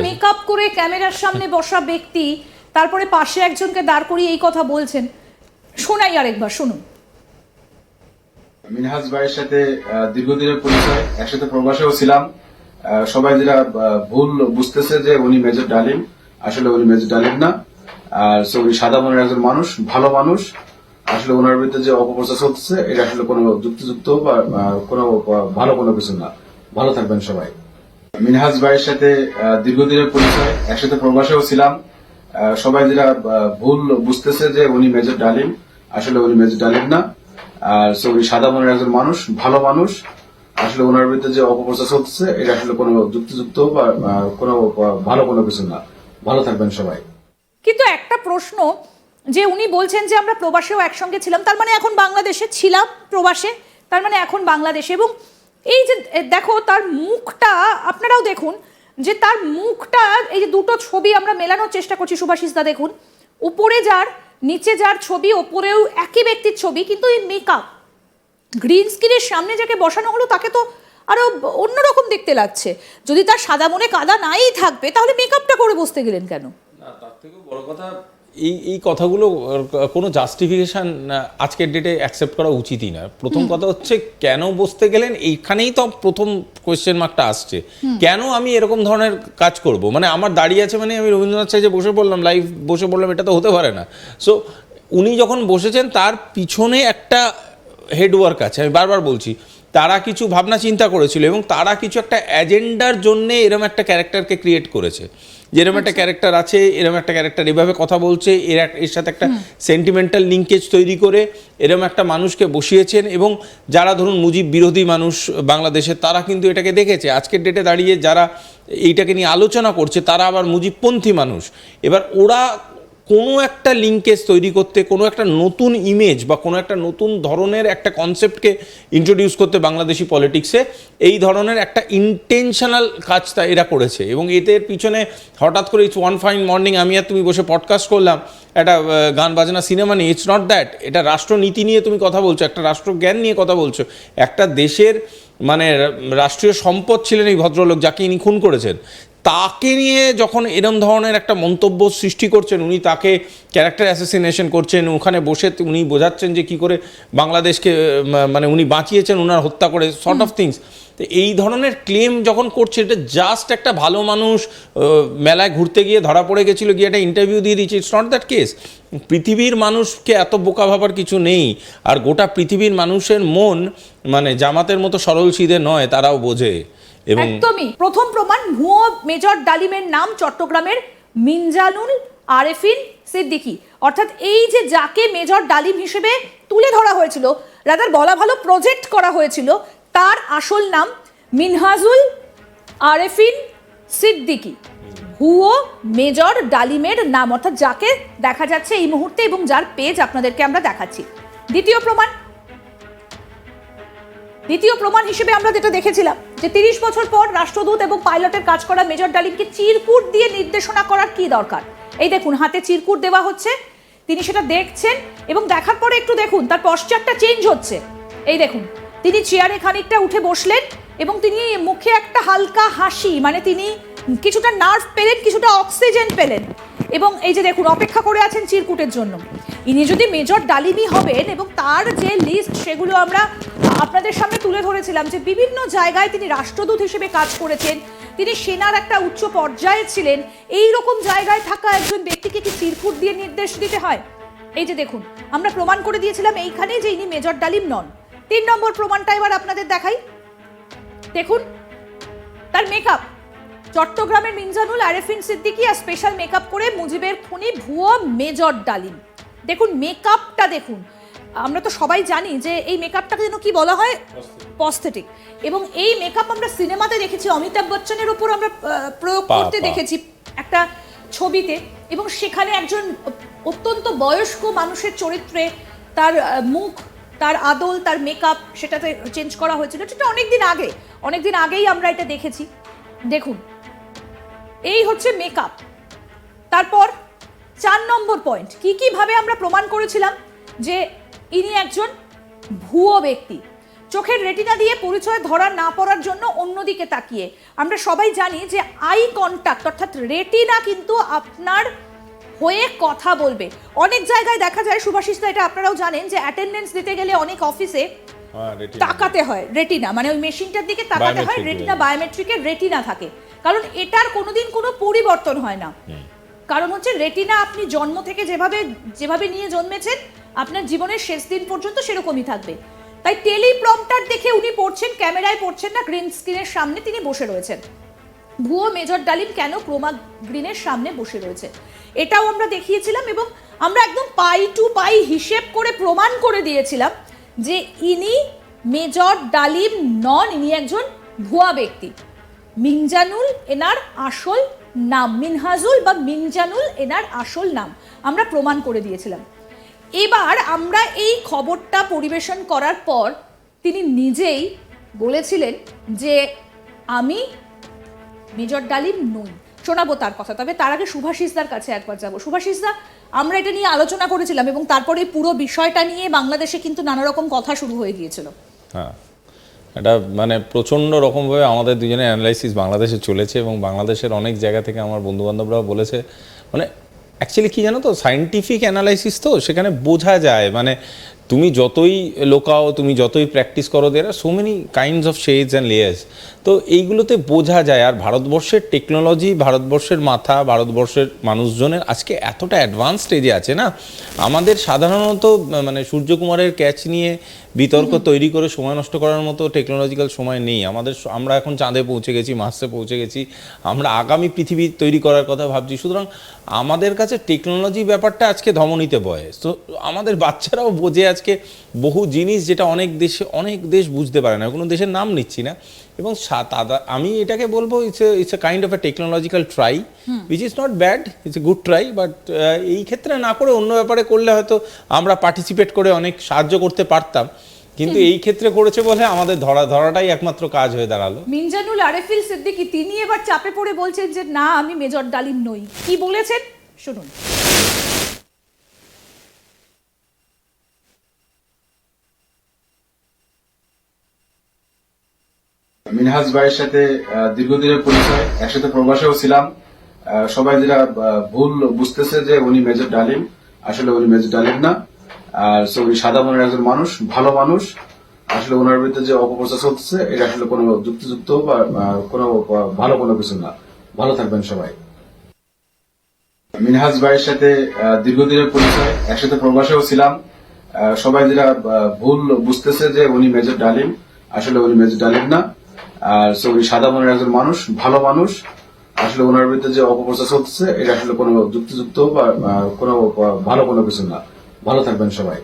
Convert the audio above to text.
Makeup করে ক্যামেরার সামনে বসা ব্যক্তি তারপরে পাশে একজনকে দাঁড় করিয়ে এই কথা বলছেন, শোনাই আরেকবার, শুনুন। মিনহাজ ভাইয়ের সাথে দীর্ঘদিনের পরিচয়, একসাথে প্রবাসেও ছিলাম। সবাই যেটা ভুল বুঝতেছে যে উনি মেজর ডালিম, আসলে উনি মেজর ডালিম না। আর উনি সাদা মনের একজন মানুষ, ভালো মানুষ। আসলে ওনার বিরুদ্ধে যে অপপ্রচার চলছে এটা আসলে কোনো যুক্তিযুক্ত বা কোনো ভালো কোনো কিছু না। ভালো থাকবেন সবাই। মিনহাজ ভাইয়ের সাথে দীর্ঘদিনের পরিচয়, একসাথে প্রবাসেও ছিলাম। সবাই যেটা ভুল বুঝতেছে যে উনি মেজর ডালিম, আসলে উনি মেজর ডালিম না। আর উনি সাদা মনের একজন মানুষ, ভালো মানুষ। আসলে ওনার বিরুদ্ধে যে অপপ্রচার চলছে এটা আসলে কোনো যুক্তিযুক্ত বা কোনো ভালো কোনো কিছু না। ভালো থাকবেন সবাই। কিন্তু একটা প্রশ্ন, যে উনি বলছেন যে আমরা প্রবাসেও একসঙ্গে ছিলাম, তার মানে এখন বাংলাদেশে ছিলাম, প্রবাসে তার মানে এখন বাংলাদেশে। এবং এই যে দেখো তার মুখটা, আপনারাও দেখুন যে তার মুখটা, এই যে দুটো ছবি আমরা মেলানোর চেষ্টা করছি সুভাষিস দা, দেখুন উপরে যার নিচে যার ছবি, ওপরেও একই ব্যক্তির ছবি, কিন্তু এই মেকআপ, গ্রিন স্ক্রিনের সামনে যাকে বসানো হলো তাকে তো আরো অন্যরকম দেখতে লাগছে। যদি তার সাদা মনে কাদা নাই থাকবে তাহলে মেকআপটা করে বসতে গেলেন কেন? না, তার থেকেও বড় কথা, এই কথাগুলো কোনো জাস্টিফিকেশন আজকের ডেটে অ্যাকসেপ্ট করা উচিতই না। প্রথম কথা হচ্ছে কেন বসতে গেলেন, এইখানেই তো প্রথম কোয়েশ্চেন মার্কটা আসছে। কেন আমি এরকম ধরনের কাজ করব? মানে আমার দাঁড়িয়ে আছে মানে আমি রবীন্দ্রনাথ সাইজে বসে পড়লাম, লাইভ বসে পড়লাম, এটা তো হতে পারে না। সো উনি যখন বসেছেন তার পিছনে একটা হেডওয়ার্ক আছে, আমি বারবার বলছি। তারা কিছু ভাবনা চিন্তা করেছিল এবং তারা কিছু একটা এজেন্ডার জন্যে এরম একটা ক্যারেক্টারকে ক্রিয়েট করেছে। যেরকম একটা ক্যারেক্টার আছে, এরম একটা ক্যারেক্টার এভাবে কথা বলছে, এর সাথে একটা সেন্টিমেন্টাল লিঙ্কেজ তৈরি করে এরম একটা মানুষকে বসিয়েছেন। এবং যারা ধরুন মুজিব বিরোধী মানুষ বাংলাদেশে, তারা কিন্তু এটাকে দেখেছে। আজকের ডেটে দাঁড়িয়ে যারা এইটাকে নিয়ে আলোচনা করছে তারা আবার মুজিবপন্থী মানুষ। এবার ওরা কোনো একটা লিঙ্কেজ তৈরি করতে, কোনো একটা নতুন ইমেজ বা কোনো একটা নতুন ধরনের একটা কনসেপ্টকে ইন্ট্রোডিউস করতে বাংলাদেশি পলিটিক্সে এই ধরনের একটা ইন্টেনশনাল কাজটা এরা করেছে। এবং এদের পিছনে হঠাৎ করে ইটস ওয়ান ফাইন মর্নিং আমি আর তুমি বসে পডকাস্ট করলাম, একটা গান বাজনা সিনেমা নিয়ে, ইটস নট দ্যাট। এটা রাষ্ট্রনীতি নিয়ে তুমি কথা বলছো, একটা রাষ্ট্রজ্ঞান নিয়ে কথা বলছো। একটা দেশের মানে রাষ্ট্রীয় সম্পদ ছিলেন এই ভদ্রলোক, যাকে ইনি খুন করেছেন, তাকে নিয়ে যখন এরম ধরনের একটা মন্তব্য সৃষ্টি করছেন, উনি তাকে ক্যারেক্টার অ্যাসাসিনেশন করছেন, ওখানে বসে উনি বোঝাচ্ছেন যে কী করে বাংলাদেশকে মানে উনি বাঁচিয়েছেন ওনার হত্যা করে, সর্ট অফ থিংস। তো এই ধরনের ক্লেম যখন করছে, এটা জাস্ট একটা ভালো মানুষ মেলায় ঘুরতে গিয়ে ধরা পড়ে গেছিলো, গিয়ে একটা ইন্টারভিউ দিয়ে দিচ্ছে, ইটস নট দ্যাট কেস। পৃথিবীর মানুষকে এত বোকা ভাবার কিছু নেই। আর গোটা পৃথিবীর মানুষের মন মানে জামাতের মতো সরল সিধে নয়, তারাও বোঝে। একদমই প্রথম প্রমাণ, ভুয়ো মেজর ডালিমের নাম চট্টগ্রামের মিনজানুল আরেফিন সিদ্দিকী। অর্থাৎ এই যে যাকে মেজর ডালিম হিসেবে তুলে ধরা হয়েছিল, রাদার বলা ভালো প্রজেক্ট করা হয়েছিল, তার আসল নাম মিনহাজুল আরেফিন সিদ্দিকী, ভুয়ো মেজর ডালিমের নাম, অর্থাৎ যাকে দেখা যাচ্ছে এই মুহূর্তে এবং যার পেজ আপনাদেরকে আমরা দেখাচ্ছি। দ্বিতীয় প্রমাণ হিসেবে আমরা যেটা দেখেছিলাম যে 30 বছর পর রাষ্ট্রদূত এবং পাইলটের কাজ করা মেজর ডালিমকে চিরকুট দিয়ে নির্দেশনা করার কি দরকার? এই দেখুন হাতে চিরকুট দেওয়া হচ্ছে, তিনি সেটা দেখছেন এবং দেখার পরে একটু দেখুন তার পশ্চারটা চেঞ্জ হচ্ছে। এই দেখুন তিনি চেয়ারে খানিকটা উঠে বসলেন এবং তিনি মুখে একটা হালকা হাসি, মানে তিনি কিছুটা নার্ভ পেলেন, কিছুটা অক্সিজেন পেলেন। এবং এই যে দেখুন অপেক্ষা করে আছেন চিরকুটের জন্য। ইনি যদি মেজর ডালিমই হবেন, এবং তার যে লিস্ট সেগুলো আমরা আপনাদের সামনে তুলে ধরেছিলাম, যে বিভিন্ন জায়গায় তিনি রাষ্ট্রদূত হিসেবে কাজ করেছেন, তিনি সেনার একটা উচ্চ পর্যায়ে ছিলেন, এই রকম জায়গায় থাকা একজন ব্যক্তিকে কি চিরকুট দিয়ে নির্দেশ দিতে হয়? এই যে দেখুন আমরা প্রমাণ করে দিয়েছিলাম এইখানে যে ইনি মেজর ডালিম নন। 3 নম্বর প্রমাণটা এবার আপনাদের দেখাই। দেখুন তার মেকআপ, চট্টগ্রামের মিনজানুল আরেফিন সিদ্দিকী আর স্পেশাল মেকআপ করে মুজিবের খুনি ভুয়ো মেজর ডালিম। দেখুন মেকআপটা দেখুন, আমরা তো সবাই জানি যে এই মেকআপটাকে যেন কি বলা হয়, প্রস্থেটিক। এবং এই মেকআপ আমরা সিনেমাতে দেখেছি, অমিতাভ বচ্চনের উপর আমরা প্রয়োগ করতে দেখেছি একটা ছবিতে, এবং সেখানে একজন অত্যন্ত বয়স্ক মানুষের চরিত্রে তার মুখ, তার আদল, তার মেকআপ সেটাতে চেঞ্জ করা হয়েছিল। সেটা অনেকদিন আগেই আমরা এটা দেখেছি। দেখুন এই হচ্ছে মেকআপ। তারপর 4 নম্বর পয়েন্ট, কিভাবে আমরা প্রমাণ করেছিলাম যে ইনি একজন ভুয়ো ব্যক্তি। চোখের রেটিনা দিয়ে পরিচয় ধরা না পড়ার জন্য অন্যদিকে তাকিয়ে। আমরা সবাই জানি যে আই কন্টাক্ট অর্থাৎ রেটিনা কিন্তু আপনার হয়ে কথা বলবে। অনেক জায়গায় দেখা যায়, শুভাশিসদা এটা আপনারাও জানেন, যে অ্যাটেন্ডেন্স দিতে গেলে অনেক অফিসে তাকাতে হয় রেটিনা, মানে ওই মেশিনটার দিকে তাকাতে হয়, রেটিনা বায়োমেট্রিকের রেটিনা থাকে, কারণ এটার কোনোদিন কোনো পরিবর্তন হয় না। কারণ হচ্ছে রেটিনা আপনি জন্ম থেকে যেভাবে নিয়ে জন্মেছেন আপনার জীবনের শেষ দিন পর্যন্ত সেরকমই থাকবে। তাই টেলিপ্রম্পটার দেখে উনি পড়ছেন, ক্যামেরায় পড়ছেন না, গ্রিন স্ক্রিনের সামনে তিনি বসে রয়েছেন। ভুয়ো মেজর ডালিম কেন ক্রোমা গ্রিনের সামনে বসে রয়েছে এটাও আমরা দেখিয়েছিলাম, এবং আমরা একদম পাই টু পাই হিসেব করে প্রমাণ করে দিয়েছিলাম যে ইনি মেজর ডালিম নন, ইনি একজন ভুয়া ব্যক্তি। মিনজানুল এনার আসল নাম, মিনহাজুল বা মিনজানুল এনার আসল নাম আমরা প্রমাণ করে দিয়েছিলাম। এবার আমরা এই খবরটা পরিবেশন করার পর তিনি নিজেই বলেছিলেন যে আমি মেজর ডালিম নই। শোনাবো তার কথা, তবে তার আগে শুভাশিসদার কাছে একবার যাবো। শুভাশিসদা, আমরা এটা নিয়ে আলোচনা করেছিলাম এবং তারপরে পুরো বিষয়টা নিয়ে বাংলাদেশে কিন্তু নানা রকম কথা শুরু হয়ে গিয়েছিল। হ্যাঁ, এটা মানে প্রচণ্ড রকমভাবে আমাদের দুজনের অ্যানালাইসিস বাংলাদেশে চলেছে, এবং বাংলাদেশের অনেক জায়গা থেকে আমার বন্ধুবান্ধবরাও বলেছে, মানে অ্যাকচুয়ালি কি জানো তো, সায়েন্টিফিক অ্যানালাইসিস তো সেখানে বোঝা যায়, মানে তুমি যতই লোকাও, তুমি যতই প্র্যাকটিস করো, there are so many kinds of shades and layers, তো এইগুলোতে বোঝা যায়। আর ভারতবর্ষের টেকনোলজি, ভারতবর্ষের মাথা, ভারতবর্ষের মানুষজনের আজকে এতটা অ্যাডভান্স স্টেজে আছে না, আমাদের সাধারণত মানে সূর্যকুমারের ক্যাচ নিয়ে বিতর্ক তৈরি করে সময় নষ্ট করার মতো টেকনোলজিক্যাল সময় নেই আমাদের। আমরা এখন চাঁদে পৌঁছে গেছি, মার্সে পৌঁছে গেছি, আমরা আগামী পৃথিবী তৈরি করার কথা ভাবছি। সুতরাং আমাদের কাছে টেকনোলজি ব্যাপারটা আজকে ধমনীতে বয়ে। তো আমাদের বাচ্চারাও বোঝে আজকে বহু জিনিস, যেটা অনেক দেশ বুঝতে পারে না, কোনো দেশের নাম নিচ্ছি না। এবং আমি এটাকে বলবো it's a kind of A technological try, which is not bad, it's a good try. But এই ক্ষেত্রে না করে অন্য ব্যাপারে করলে হয়তো আমরা পার্টিসিপেট করে অনেক সাহায্য করতে পারতাম, কিন্তু এই ক্ষেত্রে করেছে বলে আমাদের ধরাটাই একমাত্র কাজ হয়ে দাঁড়ালো। মিনজানুল আরেফিল সিদ্দিকী তিনি এবার চাপে পড়ে বলছেন যে না, আমি মেজর ডালিম নই। কি বলেছেন শুনুন। মিনহাজ ভাইয়ের সাথে দীর্ঘদিনের পরিচয়, একসাথে প্রবাসেও ছিলাম। সবাই যেটা ভুল বুঝতেছে যে উনি মেজর ডালিম, আসলে উনি মেজর ডালিম না। আর উনি সাদা মনের একজন মানুষ, ভালো মানুষ। আসলে ওনার বিরুদ্ধে যে অপপ্রচার চলছে এটা আসলে কোনো যুক্তিযুক্ত বা কোনো ভালো কোনো কিছু না। ভালো থাকবেন সবাই। মিনহাজ ভাইয়ের সাথে দীর্ঘদিনের পরিচয়, একসাথে প্রবাসেও ছিলাম। সবাই যেটা ভুল বুঝতেছে যে উনি মেজর ডালিম, আসলে উনি মেজর ডালিম না। আর উনি সাদা মনের একজন মানুষ, ভালো মানুষ। আসলে ওনার বিরুদ্ধে যে অপপ্রচার চলছে এটা আসলে কোনো যুক্তিযুক্ত বা কোনো ভালো কোনো কিছু না। ভালো থাকবেন সবাই।